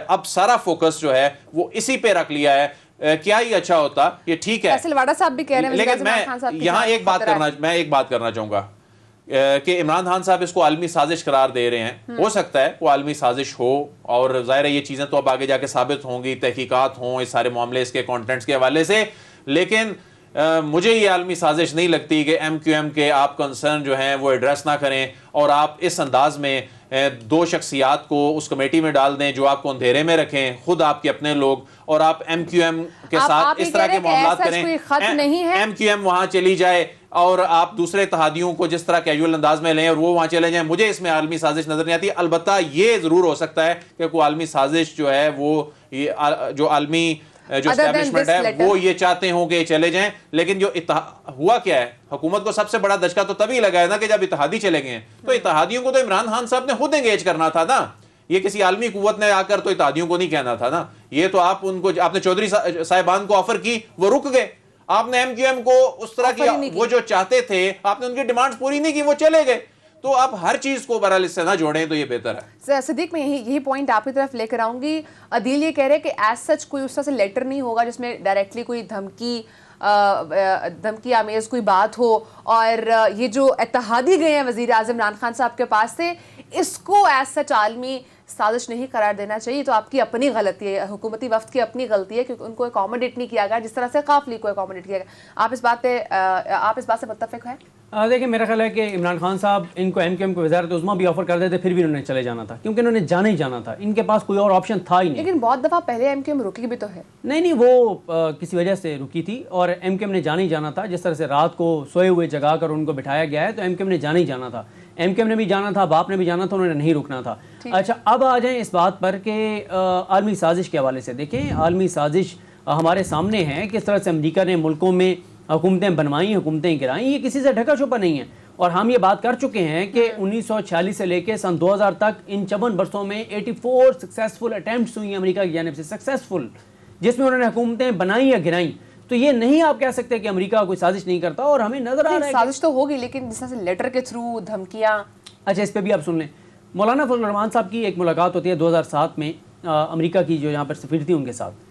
अब सारा फोकस जो है वो इसी पे रख लिया है। क्या ही अच्छा होता, ये ठीक है, साहब भी कह रहे हैं, लेकिन मैं यहाँ एक बात करना चाहूंगा कि इमरान खान साहब इसको आलमी साजिश करार दे रहे हैं। हो सकता है वो आलमी साजिश हो, और जाहिर है ये चीज़ें तो अब आगे जाके साबित होंगी, तहकीकात हों इस सारे मामले इसके कंटेंट्स के हवाले से। लेकिन मुझे ये आलमी साजिश नहीं लगती कि MQM के आप कंसर्न जो हैं वो एड्रेस ना करें और आप इस अंदाज में दो शख्सियात को उस कमेटी में डाल दें जो आपको अंधेरे में रखें, खुद आपके अपने लोग, और आप MQM के साथ इस तरह के मामलात करें। MQM वहां चली जाए और आप दूसरे इत्तेहादियों को जिस तरह कैजुअल अंदाज में लें और वो वहां चले जाएं। मुझे इसमें आलमी साजिश नजर नहीं आती। अलबत्ता ये जरूर हो सकता है कि कोई आलमी साजिश जो है वो जो आलमी जो एस्टैब्लिशमेंट है वो ये चाहते हो कि चले जाएं। लेकिन जो हुआ क्या है, हुकूमत को सबसे बड़ा दचका तो तभी लगा है ना कि जब इत्तेहादी चले गए। तो इत्तेहादियों को तो इमरान खान साहब ने खुद एंगेज करना था ना, ये किसी आलमी कुव्वत ने आकर तो इत्तेहादियों को नहीं कहना था ना। ये तो आप उनको, आपने चौधरी साहिबान को ऑफर की, वो रुक गए। आपने MQM को उस तरह की वो जो चाहते थे आपने उनकी डिमांड्स पूरी नहीं की, वो चले गए। तो आप हर चीज को बहरहाल इससे ना जोड़ें तो ये बेहतर है। सिद्दीक, मैं यही पॉइंट आपकी तरफ लेकर आऊंगी। अदील ये कह रहे हैं कि एज सच कोई उस तरह से लेटर नहीं होगा जिसमें डायरेक्टली कोई धमकी आमेज कोई बात हो, और ये जो इत्तेहादी गए हैं वजीर आज़म इमरान खान साहब के पास से, इसको एज सच आलमी साजिश नहीं करार देना चाहिए। तो आपकी अपनी गलती है, हुकूमती वफ्द की अपनी गलती है, क्योंकि उनको अकोमोडेट नहीं किया गया जिस तरह से काफली को अकोमोडेट किया गया। आप इस बात से मुत्तफिक हैं? देखिए, मेरा ख्याल है कि इमरान खान साहब इनको MQM को वज़ारत उज़्मा भी ऑफर कर देते फिर भी उन्होंने चले जाना था, क्योंकि उन्होंने जाना ही जाना था। इनके पास कोई और ऑप्शन था ही नहीं। लेकिन बहुत दफा पहले MQM रुकी भी तो है। नहीं, वो किसी वजह से रुकी थी और MQM ने जाना ही जाना था। जिस तरह से रात को सोए हुए जगा कर उनको बिठाया गया है, तो MQM ने जाना ही जाना था। MQM ने भी जाना था, बाप ने भी जाना था, उन्होंने नहीं रुकना था। अच्छा, अब आ जाएं इस बात पर कि आलमी साजिश के हवाले से। देखें, आलमी साजिश हमारे सामने है, किस तरह से अमेरिका ने मुल्कों में हुकूमतें बनवाई, हुकूमतें गिराई। ये किसी से ढका छुपा नहीं है, और हम ये बात कर चुके हैं कि 1946 से लेकर सन 2000 तक इन 54 वर्षों में 84 सक्सेसफुल अटैम्प्ट्स हुई अमेरिका की जानिब से, सक्सेसफुल, जिसमें उन्होंने हुकूमतें बनाई या गिराई। तो ये नहीं आप कह सकते कि अमेरिका कोई साजिश नहीं करता, और हमें नजर आ रहा है साजिश तो होगी, लेकिन जिस तरह से लेटर के थ्रू धमकियां। अच्छा, इस पर भी आप सुन लें। मौलाना फजल रहमान साहब की एक मुलाकात होती है 2007 में अमेरिका की जो यहाँ पर सफीर थी उनके साथ।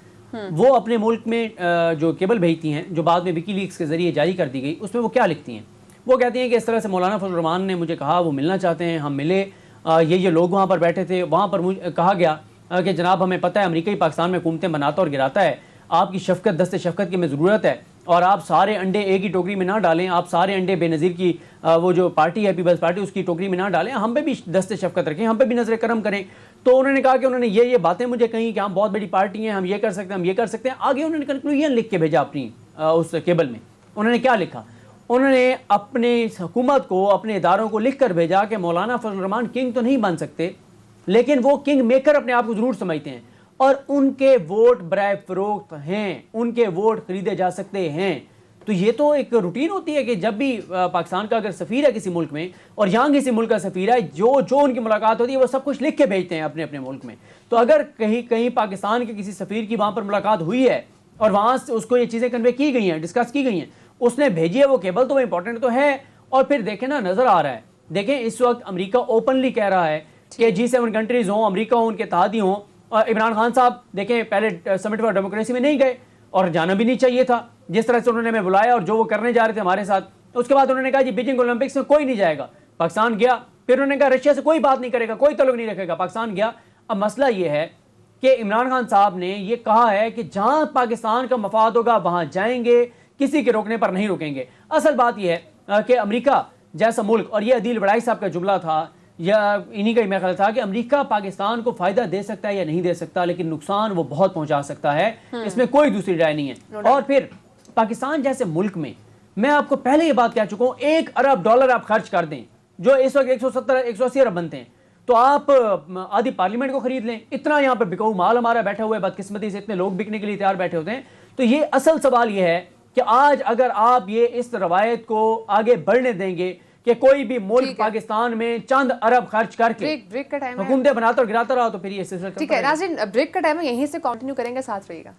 वो अपने मुल्क में जो केबल भेजती हैं, जो बाद में विकीलीक्स के जरिए जारी कर दी गई, उसमें वो क्या लिखती हैं? वो कहती हैं कि इस तरह से मौलाना फजल रहमान ने मुझे कहा वो मिलना चाहते हैं, हम मिले, ये लोग वहाँ पर बैठे थे। वहाँ पर मुझे कहा गया कि जनाब हमें पता है अमेरिका ही पाकिस्तान में हुकूमतें बनाता और गिराता है, आपकी शफकत, दस्ते शफकत की हमें ज़रूरत है, और आप सारे अंडे एक ही टोकरी में ना डालें, आप सारे अंडे बेनज़ीर की वो जो पार्टी है पीपल्स पार्टी उसकी टोकरी में ना डालें, हम पे भी दस्ते शफकत रखें, हम पे भी नजर करम करें। तो उन्होंने कहा कि उन्होंने ये बातें मुझे कही कि हम बहुत बड़ी पार्टी हैं, हम ये कर सकते हैं, हम ये कर सकते हैं। आगे उन्होंने कंक्लूजन लिख के भेजा अपनी उस केबल में। उन्होंने क्या लिखा? उन्होंने अपने हुकूमत को, अपने इदारों को लिख कर भेजा कि मौलाना फजल रहमान किंग तो नहीं बन सकते, लेकिन वो किंग मेकर अपने आप को जरूर समझते हैं, और उनके वोट बराए फरोख्त हैं, उनके वोट खरीदे जा सकते हैं। तो ये तो एक रूटीन होती है कि जब भी पाकिस्तान का अगर सफ़ीर है किसी मुल्क में, और यहाँ किसी मुल्क का सफ़ीर है, जो उनकी मुलाकात होती है वो सब कुछ लिख के भेजते हैं अपने अपने मुल्क में। तो अगर कहीं पाकिस्तान के किसी सफ़ीर की वहाँ पर मुलाकात हुई है और वहाँ से उसको ये चीज़ें कन्वे की गई हैं, डिस्कस की गई हैं, उसने भेजी है वो केबल, तो वो इंपॉर्टेंट तो है। और फिर देखें ना, नज़र आ रहा है, देखें इस वक्त अमेरिका ओपनली कह रहा है कि G7 कंट्रीज़ हों, अमेरिका हो, उनके इत्तेहादी हों। और इमरान खान साहब देखें पहले समिट फॉर डेमोक्रेसी में नहीं गए, और जाना भी नहीं चाहिए था। जिस तरह से उन्होंने हमें बुलाया और जो वो करने जा रहे थे हमारे साथ, उसके बाद उन्होंने कहा जी बीजिंग ओलंपिक्स में कोई नहीं जाएगा, पाकिस्तान गया। फिर उन्होंने कहा रशिया से कोई बात नहीं करेगा, कोई तल्लुक नहीं रखेगा, पाकिस्तान गया। अब मसला ये है कि इमरान खान साहब ने ये कहा है कि जहां पाकिस्तान का मफाद होगा वहां जाएंगे, किसी के रोकने पर नहीं रुकेंगे। असल बात यह है कि अमेरिका जैसा मुल्क, और ये अदील बड़ाई साहब का जुमला था या इन्हीं का ही ख्याल था कि अमेरिका पाकिस्तान को फायदा दे सकता है या नहीं दे सकता, लेकिन नुकसान वो बहुत पहुंचा सकता है, इसमें कोई दूसरी राय नहीं है। और फिर पाकिस्तान जैसे मुल्क में, मैं आपको पहले ये बात कह चुका हूं, $1 अरब आप खर्च कर दें, जो इस वक्त 170-180 अरब बनते हैं, तो आप आधी पार्लियामेंट को खरीद लें। इतना यहाँ पर बिकाऊ माल हमारा बैठा हुआ है, बदकिस्मती से इतने लोग बिकने के लिए तैयार बैठे होते हैं। तो ये असल सवाल ये है कि आज अगर आप ये इस रवायत को आगे बढ़ने देंगे कि कोई भी मुल्क पाकिस्तान में चंद अरब खर्च करके हुकूमतें बनाता और गिराता रहा, तो फिर ये सिलसिला ठीक है। नाज़रीन, ब्रेक का टाइम है, यहीं से कंटिन्यू करेंगे, साथ रहिएगा।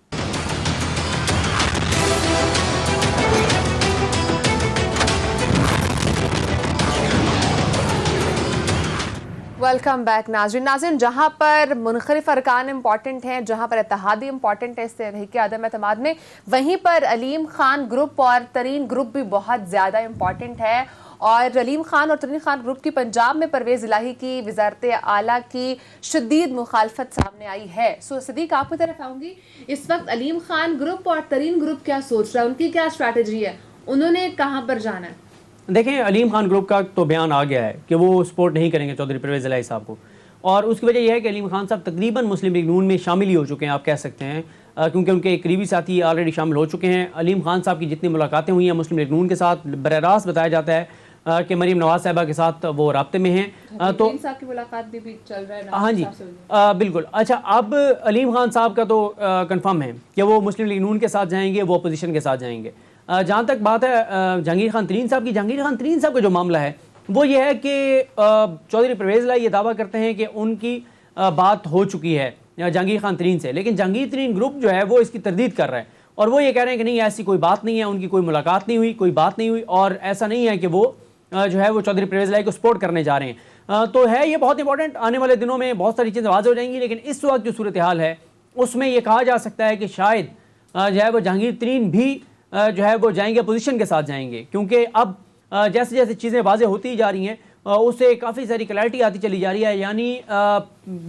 वेलकम बैक नाज़रीन। नाज़रीन, जहाँ पर मुनखरिफ अरकान इम्पॉर्टेंट हैं, जहाँ पर इत्तेहादी इम्पॉर्टेंट है इस तहरीक अदम एतमाद में, वहीं पर अलीम खान ग्रुप और तरीन ग्रुप भी बहुत ज़्यादा इम्पॉर्टेंट है। और अलीम खान और तरीन खान ग्रुप की पंजाब में परवेज़ इलाही की वज़ारत आला की शदीद मुखालफत सामने आई है। सो सदीक, आपकी तरफ आऊँगी, इस वक्त अलीम खान ग्रुप और तरीन ग्रुप क्या सोच रहा है, उनकी क्या स्ट्रैटेजी है, उन्होंने कहाँ पर जाना है? देखें, अलीम खान ग्रुप का तो बयान आ गया है कि वो सपोर्ट नहीं करेंगे चौधरी परवेज़ इलाही साहब को, और उसकी वजह यह है कि अलीम खान साहब तकरीबन मुस्लिम लीग नून में शामिल ही हो चुके हैं, आप कह सकते हैं, क्योंकि उनके एक करीबी साथी ऑलरेडी शामिल हो चुके हैं। अलीम खान साहब की जितनी मुलाकातें हुई हैं मुस्लिम लीग नून के साथ, बराह रास्त बताया जाता है कि मरीम नवाज साहिबा के साथ वो राब्ते में हैं। तो की मुलाकात भी चल रहा है। हाँ जी, बिल्कुल। अच्छा, अब अलीम खान साहब का तो कंफर्म है कि वो मुस्लिम लीग नून के साथ जाएंगे, वो अपोजिशन के साथ जाएंगे। जहाँ तक बात है जहांगीर खान तरीन साहब की, जहांगीर खान तरीन साहब का जो मामला है वो ये है कि चौधरी परवेज़ इलाही ये दावा करते हैं कि उनकी बात हो चुकी है जहांगीर खान तरीन से, लेकिन जहांगीर तरीन ग्रुप जो है वो इसकी तरदीद कर रहा है और वो ये कह रहे हैं कि नहीं, ऐसी कोई बात नहीं है, उनकी कोई मुलाकात नहीं हुई, कोई बात नहीं हुई, और ऐसा नहीं है कि वो जो है वो चौधरी परवेज़ इलाही को सपोर्ट करने जा रहे हैं। तो है ये बहुत इंपॉर्टेंट, आने वाले दिनों में बहुत सारी चीज़ें वाज़ेह हो जाएंगी, लेकिन इस वक्त जो सूरत हाल है उसमें ये कहा जा सकता है कि शायद जो है वो जहांगीर तरीन भी जो है वो जाएंगे, अपोजिशन के साथ जाएंगे, क्योंकि अब जैसे जैसे चीज़ें वाज़ेह होती जा रही हैं उससे काफ़ी सारी क्लैरिटी आती चली जा रही है। यानी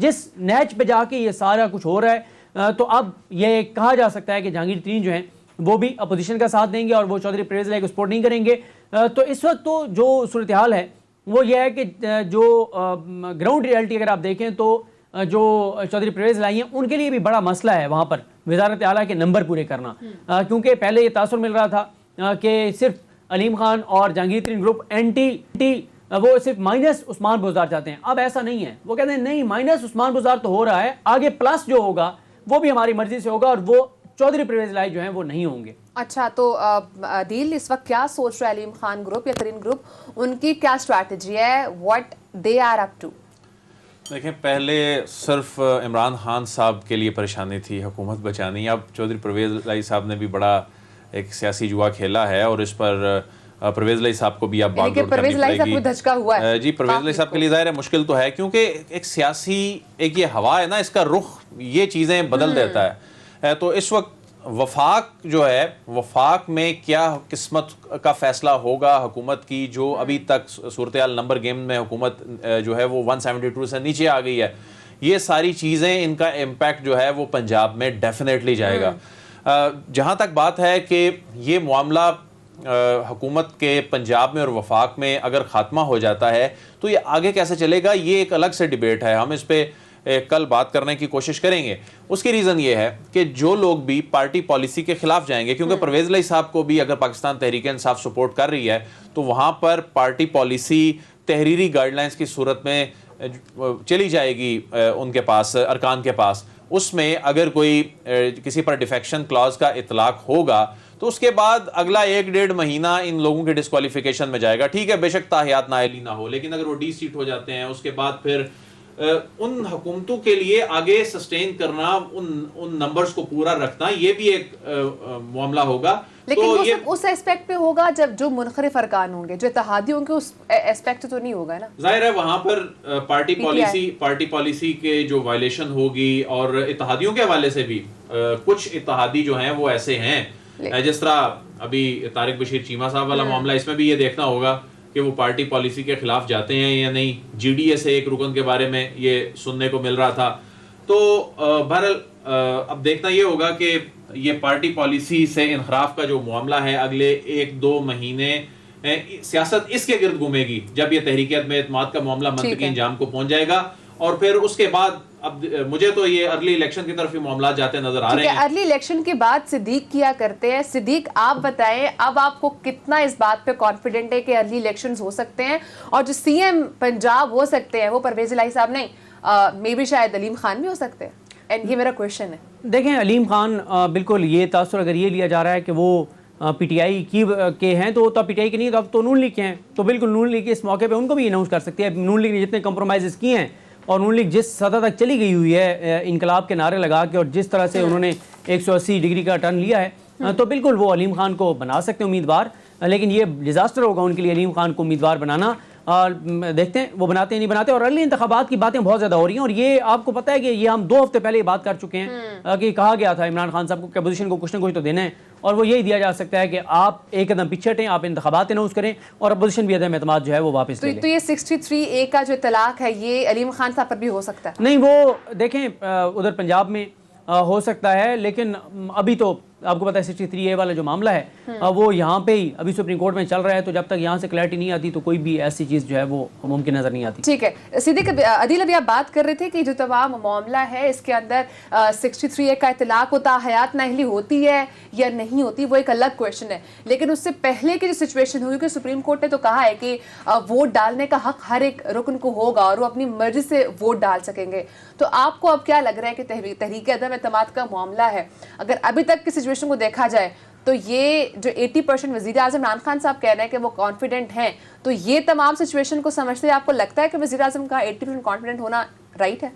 जिस नैच पे जाके ये सारा कुछ हो रहा है, तो अब ये कहा जा सकता है कि जहांगीर तरीन जो हैं वो भी अपोजिशन का साथ देंगे और वो चौधरी परवेज़ इलाही को सपोर्ट नहीं करेंगे। तो इस वक्त तो जो सूरत हाल है वो ये है कि जो ग्राउंड रियलिटी अगर आप देखें तो जो चौधरी परवेज़ इलाही हैं उनके लिए भी बड़ा मसला है वहाँ पर वज़ारत आला के नंबर पूरे करना, क्योंकि पहले ये तासुर मिल रहा था कि सिर्फ अलीम खान और जहांगीर तरीन ग्रुप एंटी वो सिर्फ माइनस उस्मान बुज़दार चाहते हैं। अब ऐसा नहीं है, वो कहते हैं नहीं, माइनस उस्मान बुज़दार तो हो रहा है, आगे प्लस जो होगा वो भी हमारी मर्जी से होगा और वो चौधरी परवेज़ इलाही जो हैं वो नहीं होंगे। अच्छा, तो अदील, इस वक्त क्या सोच रहा है अलीम खान ग्रुप या तरीन ग्रुप, उनकी क्या स्ट्रैटेजी है, what they are up to? देखें, पहले सिर्फ इमरान खान साहब के लिए परेशानी थी हुकूमत बचानी, अब चौधरी परवेज़ इलाही साहब ने भी बड़ा एक सियासी जुआ खेला है और इस पर परवेज़ इलाही साहब को भी अब बागडोर करनी पड़ेगी। धचका हुआ है जी, परवेज़ इलाही साहब के लिए ज़ाहिर है मुश्किल तो है, क्योंकि एक सियासी एक ये हवा है ना, इसका रुख ये चीज़ें बदल देता है। तो इस वक्त वफाक जो है, वफाक में क्या किस्मत का फैसला होगा हुकूमत की, जो अभी तक सूरत हाल नंबर गेम में हुकूमत जो है वो 172 से नीचे आ गई है, ये सारी चीज़ें, इनका इम्पैक्ट जो है वो पंजाब में डेफिनेटली जाएगा। जहाँ तक बात है कि ये मामला हुकूमत के पंजाब में और वफाक में अगर ख़ात्मा हो जाता है तो ये आगे कैसे चलेगा, ये एक अलग से डिबेट है, हम इस पर कल बात करने की कोशिश करेंगे। उसकी रीज़न ये है कि जो लोग भी पार्टी पॉलिसी के खिलाफ जाएंगे, क्योंकि परवेज़ इलाही साहब को भी अगर पाकिस्तान तहरीक इंसाफ सपोर्ट कर रही है तो वहाँ पर पार्टी पॉलिसी तहरीरी गाइडलाइंस की सूरत में चली जाएगी उनके पास, अरकान के पास। उसमें अगर कोई किसी पर डिफेक्शन क्लॉज का इतलाक होगा तो उसके बाद अगला 1-1.5 महीना इन लोगों के डिस्क्वालिफिकेशन में जाएगा। ठीक है, बेशक ताहियात नाअहली ना हो, लेकिन अगर वो डी सीट हो जाते हैं उसके बाद फिर उन हुकूमतों के लिए आगे सस्टेन करना, उन नंबर्स को पूरा रखना, ये भी एक मामला होगा। लेकिन तो वो ये उस एस्पेक्ट पे होगा जब जो मुनखरिफ अरकान होंगे, जो इत्तेहादी होंगे, उस एस्पेक्ट तो नहीं होगा ना। जाहिर है वहां पर पार्टी पॉलिसी के जो वायलेशन होगी, और इत्तेहादियों के हवाले से भी कुछ इत्तेहादी जो हैं वो ऐसे हैं, जिस तरह अभी तारिक बशीर चीमा साहब वाला मामला, इसमें भी ये देखना होगा कि वो पार्टी पॉलिसी के खिलाफ जाते हैं या नहीं। जीडीए से एक रुकन के बारे में ये सुनने को मिल रहा था। तो बहरहाल अब देखना ये होगा कि ये पार्टी पॉलिसी से इनखराफ का जो मामला है अगले 1-2 महीने सियासत इसके गिर्द घूमेगी, जब ये तहरीक एतमाद का मामला मंतकी इंजाम को पहुंच जाएगा, और फिर उसके बाद अब मुझे तो ये अर्ली इलेक्शन की तरफ ही मामला जाते नजर आ रहे हैं। अर्ली इलेक्शन के बाद सिद्दीक किया करते हैं। सिद्दीक, आप बताएं, अब आपको कितना इस बात पे कॉन्फिडेंट है कि अर्ली इलेक्शंस हो सकते हैं और जो सीएम पंजाब हो सकते हैं वो परवेज़ इलाही साहब नहीं, मे बी शायद अलीम खान भी हो सकते हैं? एंड ये मेरा क्वेश्चन है। देखें, अलीम खान बिल्कुल, ये तासुर अगर ये लिया जा रहा है कि वो पीटीआई के हैं तो पीटीआई के नहीं, तो अब तो नून लीग के हैं, तो बिल्कुल नून लीग इस मौके पे उनको भी अनाउंस कर सकती है। नून लीग ने जितने कंप्रोमाइज़ किए हैं और नून लीग जिस सतह तक चली गई हुई है इनकलाब के नारे लगा के, और जिस तरह से उन्होंने 180 डिग्री का टर्न लिया है, तो बिल्कुल वो अलीम खान को बना सकते हैं उम्मीदवार, लेकिन ये डिज़ास्टर होगा उनके लिए अलीम खान को उम्मीदवार बनाना। देखते हैं वो बनाते हैं नहीं बनाते। और अर्ली इंतखाबात की बातें बहुत ज़्यादा हो रही हैं, और ये आपको पता है कि ये हम 2 हफ्ते पहले बात कर चुके हैं कि कहा गया था इमरान खान साहब को कि अपोजिशन को कुछ ना कुछ तो देना है, और वो यही दिया जा सकता है कि आप एक कदम पीछे हटें, आप इंतखाबात अनाउंस करें और अपोजिशन भी अदम एतमाद जो है वो वापस ले लें। तो ये 63A का जो इतलाक है ये अलीम खान साहब पर भी हो सकता है? नहीं, वो देखें उधर पंजाब में हो सकता है, लेकिन अभी तो आपको पता है 63A वाला जो मामला है वो यहाँ पे ही अभी सुप्रीम कोर्ट में चल रहा है, तो जब तक यहाँ से क्लैरिटी नहीं आती तो कोई भी ऐसी चीज़ जो है वो मुमकिन नज़र नहीं आती। ठीक है, सीधे अदील अभी आप बात कर रहे थे कि जो तमाम मामला है इसके अंदर 63A का इतलाक होता हयात नाअहली होती है या नहीं होती, वो एक अलग क्वेश्चन है। लेकिन उससे पहले की जो सिचुएशन हुई कि सुप्रीम कोर्ट ने तो कहा है कि वोट डालने का हक हर एक रुकन को होगा और वो अपनी मर्जी से वोट डाल सकेंगे। तो आपको अब क्या लग रहा है कि तहरीक अदम एतमाद का मामला है, अगर अभी तक की सिचुएशन को देखा जाए तो ये जो 80% वज़ीर आज़म इमरान खान साहब कह रहे हैं कि वो कॉन्फिडेंट हैं, तो ये तमाम सिचुएशन को समझते आपको लगता है कि वज़ीर आज़म का 80% कॉन्फिडेंट होना राइट है?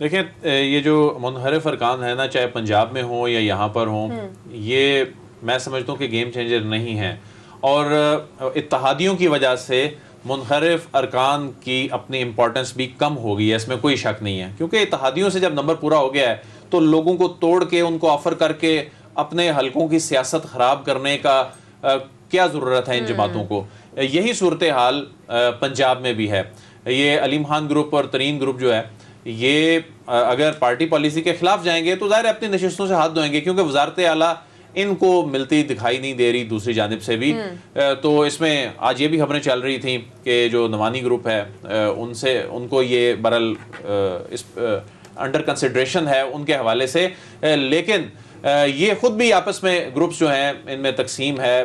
देखिए, ये जो मुनहरिफ अरकान है ना, चाहे पंजाब में हो या यहाँ पर हो, ये मैं समझता हूँ कि गेम चेंजर नहीं है, और इत्तहादियों की वजह से मुनहरिफ अरकान की अपनी इम्पोर्टेंस भी कम हो गई है, इसमें कोई शक नहीं है। क्योंकि इत्तहादियों से जब नंबर पूरा हो गया है तो लोगों को तोड़ के उनको ऑफर करके अपने हलकों की सियासत ख़राब करने का क्या ज़रूरत है इन जमातों को। यही सूरत हाल पंजाब में भी है। ये अलीम खान ग्रुप और तरीन ग्रुप जो है ये अगर पार्टी पॉलिसी के खिलाफ जाएंगे तो ज़ाहिर अपनी नशिस्तों से हाथ धोएंगे, क्योंकि वजारत आला इनको मिलती दिखाई नहीं दे रही दूसरी जानिब से भी। तो इसमें आज ये भी खबरें चल रही थी कि जो नवानी ग्रुप है उनसे उनको ये बरल इस अंडर कंसिडरेशन है उनके हवाले से, लेकिन ये खुद भी आपस में ग्रुप्स जो हैं इनमें तकसीम है।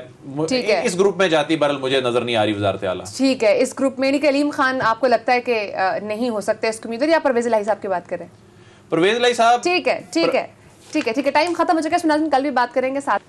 इस ग्रुप में जाती बरल मुझे नजर नहीं आ रही वजारत आला। ठीक है, इस ग्रुप में नहीं कि अलीम खान आपको लगता है कि नहीं हो सकते इसकी उम्मीद, या परवेज इलाही साहब की बात करें? परवेज इलाही साहब, ठीक है, टाइम खत्म हो चुका है, कल भी बात करेंगे साथ।